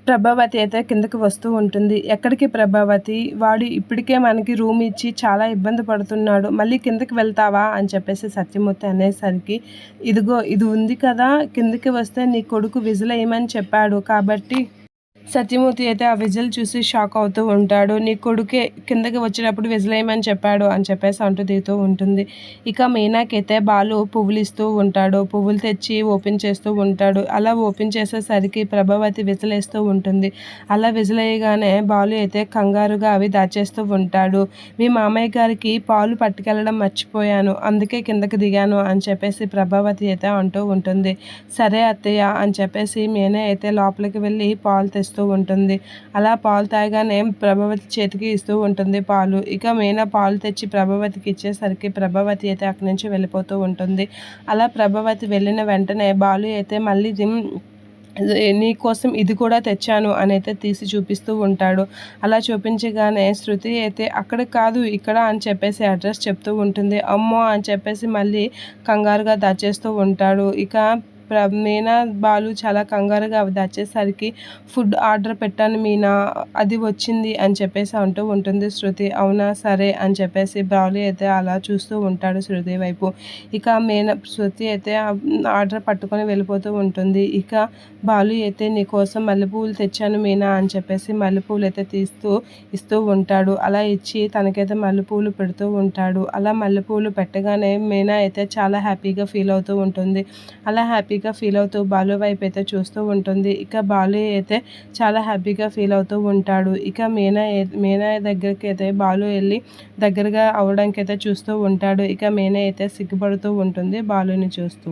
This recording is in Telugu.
ప్రభావతి అయితే కిందకి వస్తూ ఉంటుంది. ఎక్కడికి ప్రభావతి? వాడు ఇప్పటికే మనకి రూమ్ ఇచ్చి చాలా ఇబ్బంది పడుతున్నాడు. మళ్ళీ కిందకి వెళ్తావా? అని చెప్పేసి సత్యమూర్తి అనేసరికి, ఇదిగో ఇది ఉంది కదా! కిందకి వస్తే నీ కొడుకు విజిలేయమని చెప్పాడు. కాబట్టి సత్యమూర్తి అయితే ఆ విజిల్ చూసి షాక్ అవుతూ ఉంటాడు. నీ కొడుకే కిందకి వచ్చేటప్పుడు విజిలేయమని చెప్పాడు అని చెప్పేసి అంటూ దిగుతూ ఉంటుంది. ఇక మీనాకైతే బాలు పువ్వులు ఇస్తూ ఉంటాడు. పువ్వులు తెచ్చి ఓపెన్ చేస్తూ ఉంటాడు. అలా ఓపెన్ చేసేసరికి ప్రభావతి విజిలేస్తూ ఉంటుంది. అలా విజిలేయగానే బాలు అయితే కంగారుగా అవి దాచేస్తూ ఉంటాడు. మీ మామయ్య గారికి పాలు పట్టుకెళ్ళడం మర్చిపోయాను. అందుకే కిందకి దిగాను అని చెప్పేసి ప్రభావతి అయితే అంటూ ఉంటుంది. సరే అత్తయ్య అని చెప్పేసి మీనా అయితే లోపలికి వెళ్ళి పాలు తెస్తూ ఉంటుంది. అలా పాలు తాగానే ప్రభావతి చేతికి ఇస్తూ ఉంటుంది పాలు. ఇక మీనా పాలు తెచ్చి ప్రభావతికి ఇచ్చేసరికి ప్రభావతి అయితే అక్కడి నుంచి వెళ్ళిపోతూ ఉంటుంది. అలా ప్రభావతి వెళ్ళిన వెంటనే బాలు అయితే మళ్ళీ నీ కోసం ఇది కూడా తెచ్చాను అని అయితే తీసి చూపిస్తూ ఉంటాడు. అలా చూపించగానే శృతి అయితే అక్కడ కాదు ఇక్కడ అని చెప్పేసి అడ్రస్ చెప్తూ ఉంటుంది. అమ్మో అని చెప్పేసి మళ్ళీ కంగారుగా దాచేస్తూ ఉంటాడు. ఇక మీనా బాలు చాలా కంగారుగా అవి దాచేసరికి ఫుడ్ ఆర్డర్ పెట్టాను మీనా, అది వచ్చింది అని చెప్పేసి అంటూ ఉంటుంది శృతి. అవునా సరే అని చెప్పేసి బాలు అయితే అలా చూస్తూ ఉంటాడు శృతి వైపు. ఇక శృతి అయితే ఆర్డర్ పట్టుకొని వెళ్ళిపోతూ ఉంటుంది. ఇక బాలు అయితే నీకోసం మల్లెపూలు తెచ్చాను మీనా అని చెప్పేసి మల్లెపూలు అయితే ఇస్తూ ఉంటాడు. అలా ఇచ్చి తనకైతే మల్లెపూలు పెడుతూ ఉంటాడు. అలా మల్లెపూలు పెట్టగానే మీనా అయితే చాలా హ్యాపీగా ఫీల్ అవుతూ ఉంటుంది. అలా హ్యాపీగా ఫీల్ అవుతూ బాలు వైపు అయితే చూస్తూ ఉంటుంది. ఇక బాలు అయితే చాలా హ్యాపీగా ఫీల్ అవుతూ ఉంటాడు. ఇక మీనా దగ్గరికి అయితే బాలు వెళ్ళి దగ్గరగా అవడానికి అయితే చూస్తూ ఉంటాడు. ఇక మీనా అయితే సిగ్గుపడుతూ ఉంటుంది బాలుని చూస్తూ.